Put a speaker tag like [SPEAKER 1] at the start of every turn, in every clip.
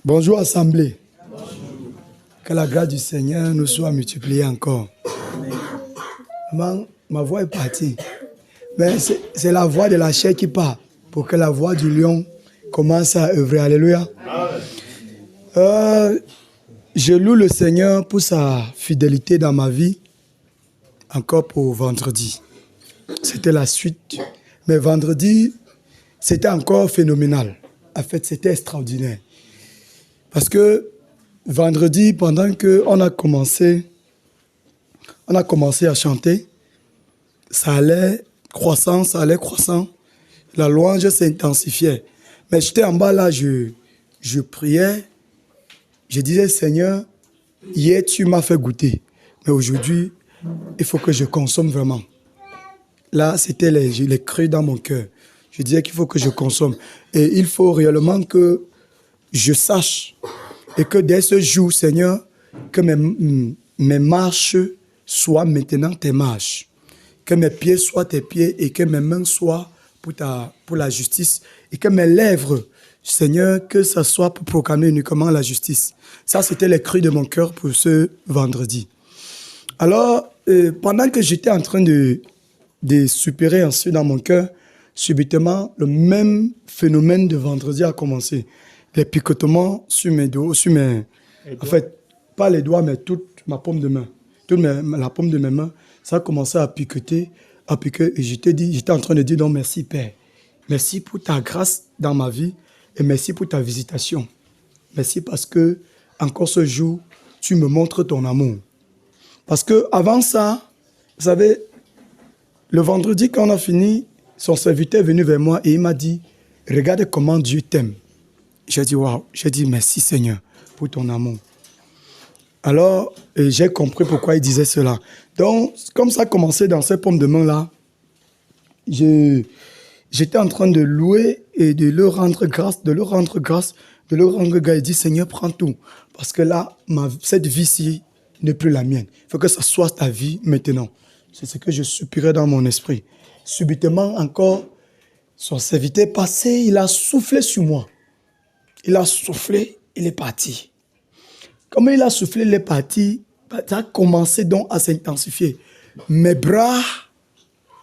[SPEAKER 1] Bonjour Assemblée. Que la grâce du Seigneur nous soit multipliée encore. Ma voix est partie. Mais c'est la voix de la chair qui part pour que la voix du lion commence à œuvrer. Alléluia. Je loue le Seigneur pour sa fidélité dans ma vie. Encore pour vendredi. C'était la suite. Mais vendredi, c'était encore phénoménal. En fait, c'était extraordinaire. Parce que vendredi, pendant qu'on a commencé à chanter, ça allait croissant. La louange s'intensifiait. Mais j'étais en bas là, je priais. Je disais, Seigneur, hier tu m'as fait goûter. Mais aujourd'hui, il faut que je consomme vraiment. Là, c'était les cris dans mon cœur. Je disais qu'il faut que je consomme. Et il faut réellement que je sache et que dès ce jour, Seigneur, que mes marches soient maintenant tes marches. Que mes pieds soient tes pieds et que mes mains soient pour la justice. Et que mes lèvres, Seigneur, que ça soit pour proclamer uniquement la justice. Ça, c'était les cris de mon cœur pour ce vendredi. Alors, pendant que j'étais en train de supérer ensuite dans mon cœur, subitement, le même phénomène de vendredi a commencé. Les picotements sur mes doigts, en fait, pas les doigts, mais toute ma paume de main. La paume de mes mains, ça a commencé à piqueter. Et j'étais en train de dire, non, merci Père. Merci pour ta grâce dans ma vie et merci pour ta visitation. Merci parce que, encore ce jour, tu me montres ton amour. Parce que avant ça, vous savez, le vendredi, quand on a fini, son serviteur est venu vers moi et il m'a dit, regarde comment Dieu t'aime. J'ai dit, waouh, j'ai dit, merci Seigneur pour ton amour. Alors, j'ai compris pourquoi il disait cela. Donc, comme ça a commencé dans ces paumes de main-là, j'étais en train de louer et de leur rendre grâce. Il dit, Seigneur, prends tout. Parce que là, cette vie-ci n'est plus la mienne. Il faut que ça soit ta vie maintenant. C'est ce que je soupirais dans mon esprit. Subitement encore, son serviteur est passé, il a soufflé sur moi. Il a soufflé, il est parti. Comme il a soufflé, il est parti, ça a commencé donc à s'intensifier. Mes bras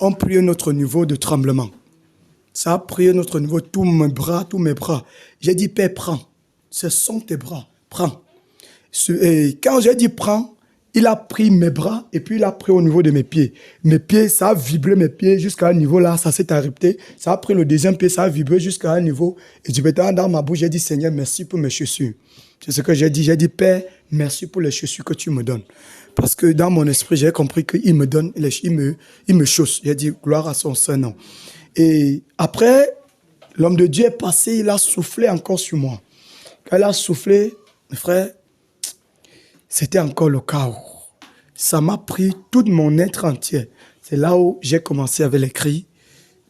[SPEAKER 1] ont pris un autre niveau de tremblement. Ça a pris un autre niveau, tous mes bras. J'ai dit, Père, prends. Ce sont tes bras, prends. Et quand j'ai dit prends, il a pris mes bras et puis il a pris au niveau de mes pieds. Mes pieds, ça a vibré mes pieds jusqu'à un niveau là, ça s'est arrêté. Ça a pris le deuxième pied, ça a vibré jusqu'à un niveau. Et du maintenant dans ma bouche, j'ai dit, Seigneur, merci pour mes chaussures. C'est ce que j'ai dit. J'ai dit, Père, merci pour les chaussures que tu me donnes. Parce que dans mon esprit, j'ai compris qu'il me donne, il me chausse. J'ai dit, gloire à son Saint-Nom. Et après, l'homme de Dieu est passé, il a soufflé encore sur moi. Quand il a soufflé, frère, c'était encore le chaos. Ça m'a pris tout mon être entier. C'est là où j'ai commencé avec les cris.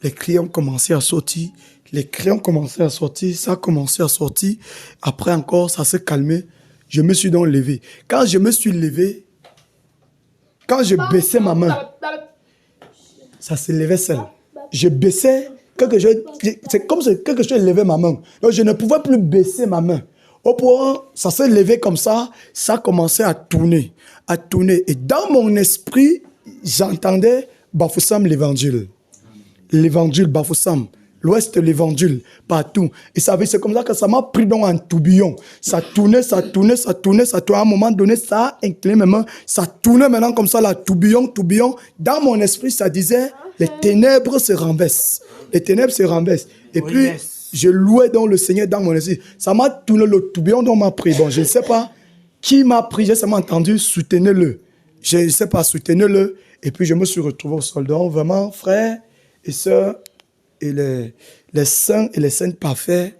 [SPEAKER 1] Les cris ont commencé à sortir. Ça a commencé à sortir. Après encore, ça s'est calmé. Je me suis donc levé. Quand je me suis levé, quand je baissais ma main, ça se levait seul. Je baissais, c'est comme si quelque chose levait ma main. Donc je ne pouvais plus baisser ma main. Au point, ça s'est levé comme ça a commencé à tourner. Et dans mon esprit, j'entendais Bafoussam l'évangile. L'évangile Bafoussam. L'Ouest, l'évangile, partout. Et c'est comme ça que ça m'a pris dans un tourbillon. Ça tournait. À un moment donné, ça a incliné mes mains. Ça tournait maintenant comme ça, là, tourbillon. Dans mon esprit, ça disait, les ténèbres se renversent. Et puis, je louais donc le Seigneur dans mon esprit. Ça m'a tourné le tourbillon dont m'a pris. Bon, je ne sais pas qui m'a pris. J'ai seulement entendu, soutenez-le. Je ne sais pas, soutenez-le. Et puis, je me suis retrouvé au sol. Donc, vraiment, frères et sœurs, et les saints et les saintes parfaits,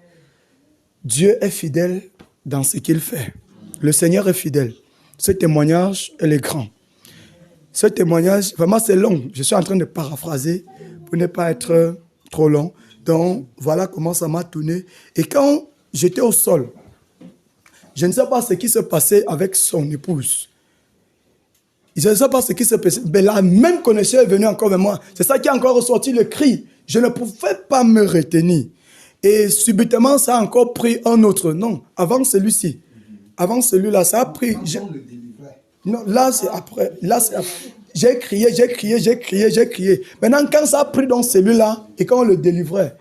[SPEAKER 1] Dieu est fidèle dans ce qu'il fait. Le Seigneur est fidèle. Ce témoignage, elle est grand. Ce témoignage, vraiment, c'est long. Je suis en train de paraphraser pour ne pas être trop long. Donc, voilà comment ça m'a tourné. Et quand j'étais au sol, je ne sais pas ce qui se passait avec son épouse. Je ne sais pas ce qui se passait. Mais la même connaissance est venue encore vers moi. C'est ça qui a encore ressorti le cri. Je ne pouvais pas me retenir. Et subitement, ça a encore pris un autre nom. Avant celui-ci. Avant celui-là, ça a pris... Non, là, c'est après. Là, c'est après. J'ai crié. Maintenant, quand ça a pris dans celui-là, et quand on le délivrait,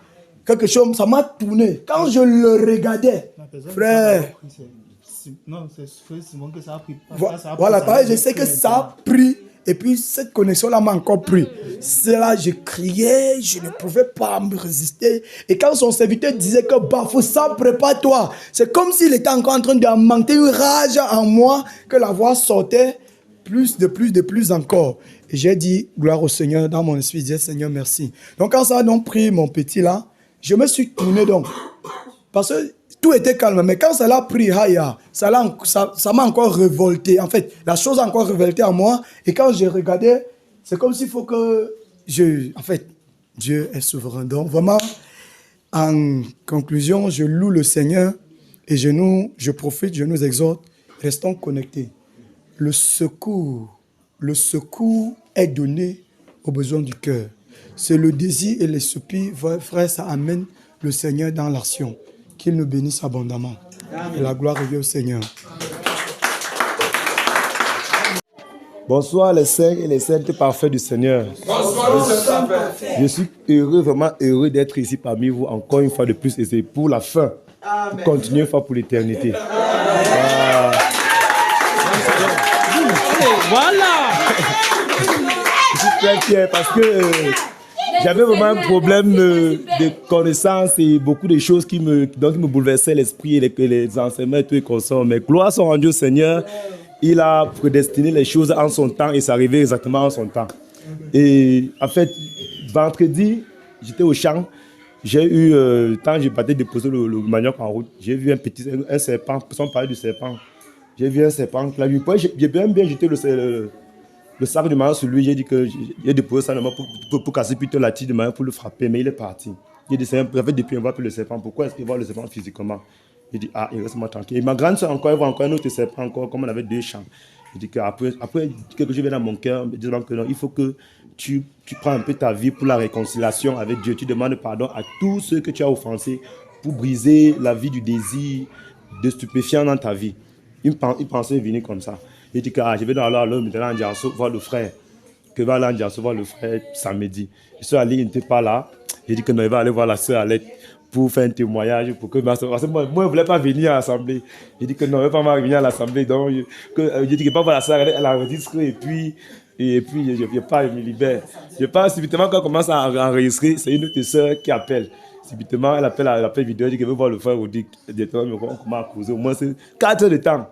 [SPEAKER 1] quelque chose, ça m'a tourné. Quand je le regardais, frère...
[SPEAKER 2] Non, c'est Simon que ça a pris.
[SPEAKER 1] Voilà, pareil, je sais que ça a pris. Et puis, cette connexion-là m'a encore pris. C'est là, je criais, je ne pouvais pas me résister. Et quand son serviteur disait que Bafoussam, prépare-toi, c'est comme s'il était encore en train d'augmenter une rage en moi, que la voix sortait de plus encore. Et j'ai dit, gloire au Seigneur, dans mon esprit, je disais, Seigneur, merci. Donc, quand ça a donc pris mon petit là, je me suis tourné donc. Parce que tout était calme, mais quand ça l'a pris, ça m'a encore révolté. En fait, la chose a encore révolté en moi. Et quand je regardais, c'est comme s'il faut que En fait, Dieu est souverain. Donc, vraiment, en conclusion, je loue le Seigneur et je profite, je nous exhorte, restons connectés. Le secours est donné aux besoins du cœur. C'est le désir et les soupirs, frère, ça amène le Seigneur dans l'action. Qu'il nous bénisse abondamment. Amen. Et la gloire est au Seigneur.
[SPEAKER 3] Bonsoir les saints et les saintes parfaits du Seigneur.
[SPEAKER 4] Bonsoir.
[SPEAKER 3] Je suis heureux, vraiment heureux d'être ici parmi vous encore une fois de plus et c'est pour la fin. Amen. Continuez une fois pour l'éternité.
[SPEAKER 4] Voilà.
[SPEAKER 3] Je suis très fier parce que j'avais vraiment un problème de connaissance et beaucoup de choses qui me bouleversaient l'esprit et les enseignements et tout et consorts. Mais gloire soit rendue au Seigneur, il a prédestiné les choses en son temps et c'est arrivé exactement en son temps. Et en fait, vendredi, j'étais au champ, j'ai eu, quand je partais déposer le manioc en route, j'ai vu un serpent, sans parler du serpent, j'ai vu un serpent, j'ai bien jeté le sac de manioc sur lui, j'ai dit que j'ai déposé ça pour casser plutôt la tige de manioc pour le frapper, mais il est parti. J'ai dit, j'avais depuis on voit plus le serpent, pourquoi est-ce qu'il voit le serpent physiquement? J'ai dit, il reste moi tranquille. Et ma grande soeur encore, elle voit encore un autre serpent, encore, comme on avait 2 champs. J'ai dit qu'après, quelque chose vient dans mon cœur, disant que non, il faut que tu prends un peu ta vie pour la réconciliation avec Dieu. Tu demandes pardon à tous ceux que tu as offensés pour briser la vie du désir de stupéfiants dans ta vie. Il pensait venir comme ça. Il dit que je vais dans l'heure maintenant en Dianso voir le frère. Que va aller en Dianso voir le frère samedi. Je suis allé, il n'était pas là. J'ai dit que non, il va aller voir la sœur Alette pour faire un témoignage. Pour que moi, je ne voulais pas venir à l'assemblée. J'ai dit que non, il ne va pas venir à l'assemblée. Donc, j'ai dit que je ne vais pas voir la sœur Alette, elle a enregistré et puis je me libère. Je pense subitement quand on commence à enregistrer, c'est une autre sœur qui appelle. Subitement, elle appelle vidéo, elle dit qu'elle veut voir le frère. On commence à causer. Au moins, c'est 4 heures de temps.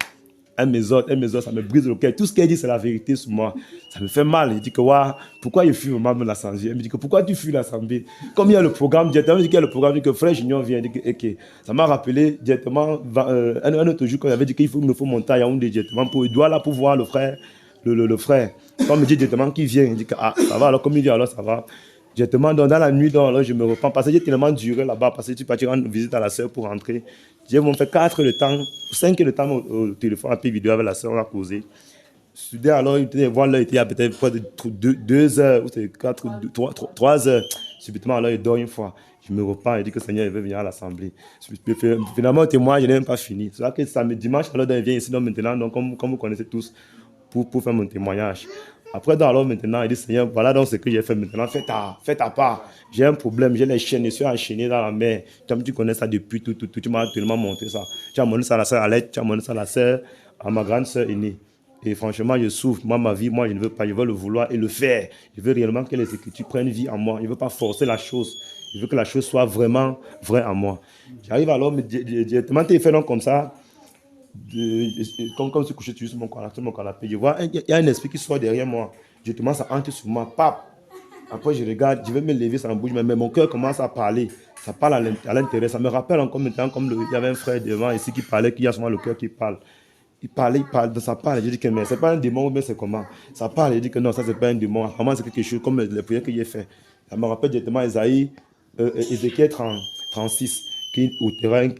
[SPEAKER 3] Elle m'exhorte, ça me brise le cœur. Tout ce qu'elle dit, c'est la vérité sur moi. Ça me fait mal. Il dit que, pourquoi il fuit vraiment l'assemblée? Elle me dit que, pourquoi tu fuis l'assemblée? Comme il y a le programme, directement, il dit qu'il y a le programme, il dit que frère Junior vient. Il dit que, ok. Ça m'a rappelé directement, un autre jour, quand il avait dit qu'il me faut monter à Yaoundé directement, il doit là pour voir le frère. Le frère. Quand il me dit directement qu'il vient, il dit que, ça va, alors comme il dit, alors ça va. Directement, dans la nuit, alors, je me reprends. Parce que j'ai tellement duré là-bas, parce que tu partis rendre visite à la sœur pour rentrer. J'ai fait 4 heures de temps, 5 heures de temps au téléphone, après vidéo avec la sœur, on a causé. Soudain, alors, il était à peut-être près de 2 heures, ou c'est 3 heures. Subitement, alors, il dort une fois. Je me reprends, il dit que le Seigneur il veut venir à l'assemblée. Finalement, le témoignage, je n'ai même pas fini. C'est là que samedi, dimanche, alors, il vient ici, donc maintenant, donc, comme vous connaissez tous, pour faire mon témoignage. Après, alors maintenant, il dit, Seigneur, voilà donc ce que j'ai fait maintenant, fais ta part. J'ai un problème, j'ai les chaînes, je suis enchaîné dans la mer. Tu connais ça depuis tout, tu m'as tellement montré ça. Tu as montré ça à la sœur Alette, tu as montré ça à la sœur, à ma grande sœur aînée. Et franchement, je souffre. Moi, ma vie, je ne veux pas, je veux le vouloir et le faire. Je veux réellement que les Écritures prennent vie en moi. Je ne veux pas forcer la chose. Je veux que la chose soit vraiment vraie en moi. J'arrive alors, directement, tu es fait donc comme ça. Comme si couché sur mon canapé, je vois, il y a un esprit qui sort derrière moi. Je commence à entrer sur moi, pap. Après, je regarde, je vais me lever, ça ne bouge, mais mon cœur commence à parler. Ça parle à l'intérieur. Ça me rappelle encore maintenant, il y avait un frère devant ici qui parlait, qui a souvent le cœur qui parle. Il parle, ça parle. Je dis que mais c'est pas un démon, mais c'est comment? Ça parle, je dis que non, ça c'est pas un démon. Apparemment, c'est quelque chose comme les prières que j'ai fait. Ça me rappelle directement Ézéchiel 36. Qui ôtera le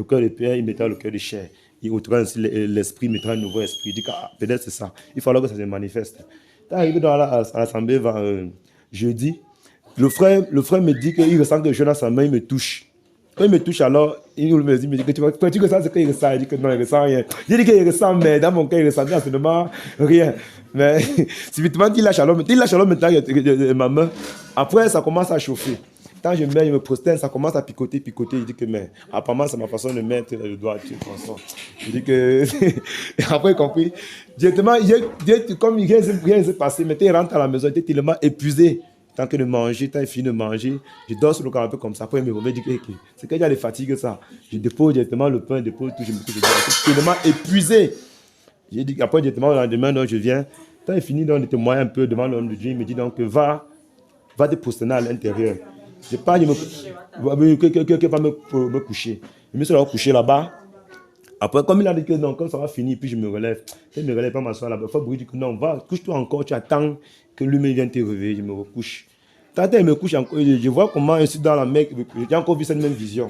[SPEAKER 3] cœur de pierre, il mettra le cœur de chair. Il ôtera ainsi l'esprit, il mettra un nouveau esprit. Il dit que peut-être c'est ça. Il faut alors que ça se manifeste. Tu es arrivé à l'assemblée jeudi. le frère me dit qu'il ressent quelque chose dans sa main, il me touche. Quand il me touche, alors, il me dit que tu ressens ce qu'il ressent. Il dit que non, il ne ressent rien. J'ai dit qu'il ressent, mais dans mon cas, il ressentait absolument rien. Mais subitement, il lâche alors maintenant ma main. Après, ça commence à chauffer. Quand je me prosterne, ça commence à picoter. Il dit que, mais apparemment, c'est ma façon de mettre le doigt dessus. Je dis que. Après, il compris. Directement, comme rien ne s'est passé, maintenant, il rentre à la maison, il était tellement épuisé. Tant que de manger, tant qu'il finit de manger, je dors sur le canapé comme ça. Après, il me remet, je dis que c'est qu'il y a des fatigues, ça. Je dépose directement le pain, dépose tout, je me couche, je suis tellement épuisé. J'ai dit après, directement, le lendemain, donc, je viens. Quand il finit, donc, de témoigner un peu devant l'homme de Dieu, il me dit donc, va te prosterner à l'intérieur. Je pars, je va me coucher. Je me suis couché là-bas. Après, comme il a dit que non, quand ça va finir, puis je me relève. Je ne me relève pas m'asseoir là-bas. Il faut dit que non, va, couche-toi encore, tu attends que lui-même vienne te réveiller. Je me recouche. Quand il me couche encore, je vois comment je suis dans la mer. J'ai encore vu cette même vision.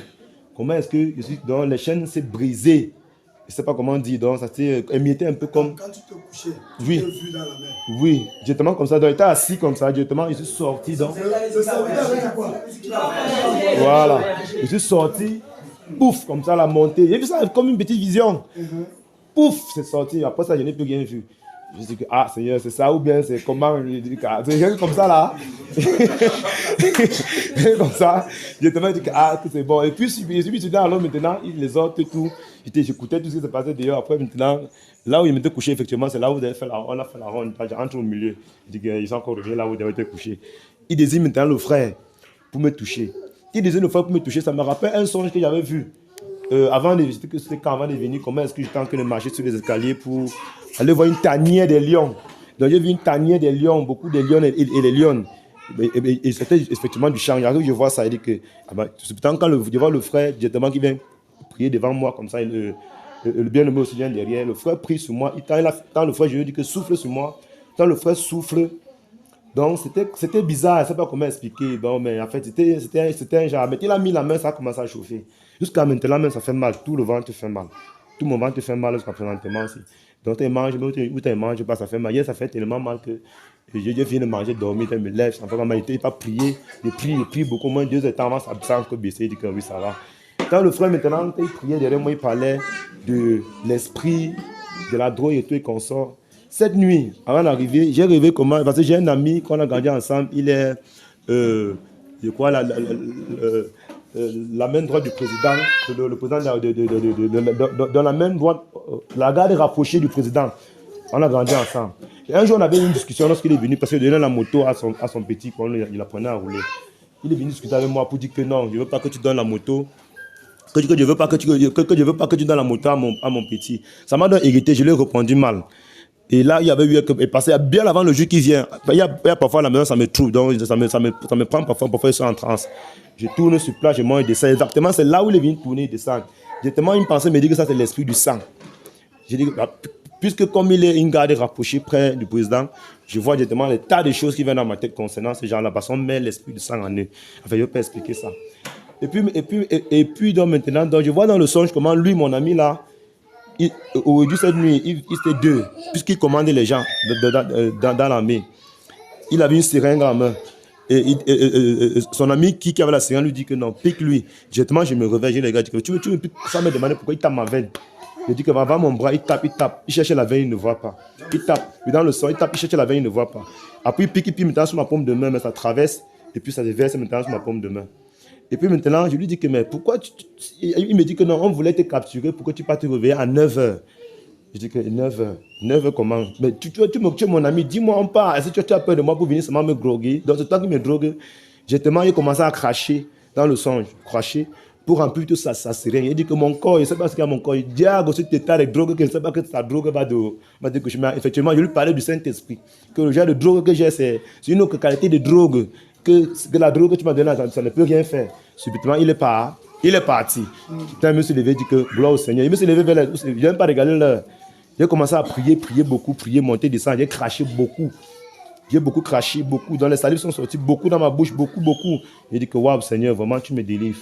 [SPEAKER 3] Comment est-ce que je suis dans les chaînes s'est brisées. Je ne sais pas comment dire, donc ça s'est émietté un peu comme. Quand tu te couchais, oui. Tu t'es vu dans la mer. Oui, directement comme ça. Donc, j'étais assis comme ça, directement, je suis sorti. Donc. Voilà. Je suis sorti. Pouf, comme ça, la montée. J'ai vu ça comme une petite vision. Pouf, c'est sorti. Après ça, je n'ai plus rien vu. Je dis que, ah, Seigneur, c'est ça ou bien c'est comment. C'est comme ça là. Comme ça. Je te dis que, ah, que c'est bon. Et puis, je suis dans l'eau maintenant, les autres et tout. J'écoutais tout ce qui se passait d'ailleurs. Après, maintenant, là où il m'était couché, effectivement, c'est là où on a fait la ronde. J'entre au milieu. Je dis qu'ils sont encore revenus là où ils étaient couchés. Il désire maintenant le frère pour me toucher. Il disait le frère pour me toucher, ça me rappelle un songe que j'avais vu avant de venir, comment est-ce que j'étais en train de marcher sur les escaliers pour aller voir une tanière des lions. Donc j'ai vu une tanière des lions, beaucoup de lions et les lions. Et c'était effectivement du chant. J'arrive, je vois ça, il dit que c'est pourtant quand je vois le frère directement qui vient prier devant moi comme ça, le bien-aimé aussi vient derrière. Le frère prie sur moi. Quand le frère, je lui dis que souffle sur moi. Quand le frère souffle. Donc, c'était bizarre, je ne sais pas comment expliquer. Bon, mais en fait, c'était un genre. Mais il a mis la main, ça a commencé à chauffer. Jusqu'à maintenant, même, ça fait mal. Tout le ventre fait mal. Tout mon ventre fait mal jusqu'à présentement. Donc, tu manges, ou tu ne manges pas, ça fait mal. Hier, ça fait tellement mal que je viens de manger, dormir, je me lève, ça fait mal. Il n'était pas prié. Je prie beaucoup moins. 2 heures de temps avant, ça sent que baisser. Il dit que oui, ça va. Quand le frère, maintenant, il priait derrière moi, il parlait de l'esprit, de la drogue et tout, et qu'on sort. Cette nuit, avant d'arriver, j'ai rêvé comment. Parce que j'ai un ami qu'on a grandi ensemble. Il est, je crois, la main droite du président. Le président dans la main droite, la garde rapprochée du président. On a grandi ensemble. Et un jour, on avait une discussion lorsqu'il est venu, parce qu'il donnait la moto à son petit, il apprenait à rouler. Il est venu discuter avec moi pour dire que non, je ne veux pas que tu donnes la moto. Que je ne veux pas que tu donnes la moto à mon petit. Ça m'a donc irrité, je lui ai répondu mal. Et là, il y avait eu passé bien avant le jour qui vient. Il y a parfois à la maison, ça me trouble, donc ça me prend parfois je suis en transe. Je tourne sur place, je mange, je descends. Exactement, c'est là où il est venu tourner, il descend. Directement, une pensée me dit que ça, c'est l'esprit du sang. Je dis, puisque comme il est une garde rapprochée près du président, je vois directement les tas de choses qui viennent dans ma tête concernant ces gens-là, parce qu'on met l'esprit du sang en eux. Enfin, je ne peux pas expliquer ça. Et puis donc, maintenant, donc, je vois dans le songe comment lui, mon ami là, aujourd'hui, cette nuit, il était 2, puisqu'il commandait les gens dans l'armée. Il avait une seringue en main. Et son ami qui avait la seringue lui dit que non, pique-lui. Directement, je me réveille, je les gars, tu me piques, ça me demande pourquoi il tape ma veine. Je dis que va mon bras, il tape. Il cherche la veine, il ne voit pas. Il tape. Puis dans le sang, il tape, il cherche la veine, il ne voit pas. Après, il pique, il me sur ma paume de main, mais ça traverse. Et puis ça se verse maintenant sur ma paume de main. Et puis maintenant, je lui dis que, mais pourquoi il me dit que non, on voulait te capturer, pourquoi tu ne peux pas te réveiller à 9h? Je dis que 9h. 9h comment? Mais tu es mon ami, dis-moi, on part. Est-ce que tu as peur de moi pour venir seulement me droguer? Donc c'est toi qui me drogue. J'ai commencé à cracher dans le songe, cracher, pour remplir tout ça seringue. Il dit que mon corps, je ne sais pas ce qu'il y a mon corps. Il dit, ah, cet état de drogue, que je ne sais pas que ta drogue va te coucher. Mais effectivement, je lui parlais du Saint-Esprit. Que le genre de drogue que j'ai, c'est une autre qualité de drogue. Que la drogue que tu m'as donnée, ça ne peut rien faire. Subitement, il est parti. Putain, je me suis levé et dit que gloire au Seigneur. Il me suis levé vers l'heure. Je ne viens pas regarder l'heure. J'ai commencé à prier beaucoup, monter, descendre. J'ai craché beaucoup. J'ai beaucoup craché, beaucoup. Dans les salives sont sortis, beaucoup dans ma bouche, beaucoup. J'ai dit que waouh, Seigneur, vraiment, tu me délivres.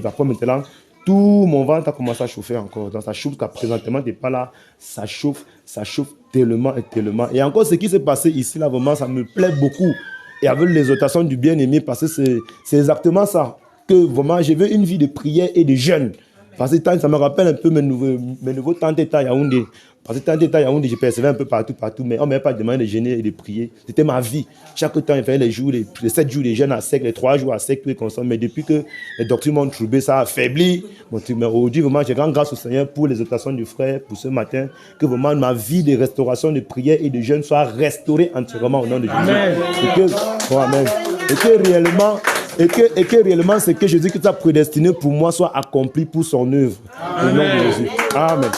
[SPEAKER 3] Après, maintenant, tout mon ventre a commencé à chauffer encore. Donc, ça chauffe, présentement, tu n'es pas là. Ça chauffe tellement. Et encore, ce qui s'est passé ici, là, vraiment, ça me plaît beaucoup. et avec l'exhortation du bien-aimé, parce que c'est exactement ça. Que vraiment, je veux une vie de prière et de jeûne. Parce que ça me rappelle un peu mes nouveaux temps d'état à Yaoundé. Parce que temps d'état à Yaoundé, je percevais un peu partout, mais on ne m'avait pas demandé de jeûner et de prier. C'était ma vie. Chaque temps, il fallait les 7 jours de jeûne à sec, les 3 jours à sec, tout est constant. Mais depuis que les doctrines m'ont troublé, ça a affaibli. Mais aujourd'hui, vraiment, j'ai grand grâce au Seigneur pour les exhortations du frère, pour ce matin, que vraiment ma vie de restauration, de prière et de jeûne soit restaurée entièrement au nom de Jésus.
[SPEAKER 4] Amen.
[SPEAKER 3] Amen. Et que réellement, c'est que Jésus qui t'a prédestiné pour moi soit accompli pour son œuvre. Au nom de Jésus. Amen.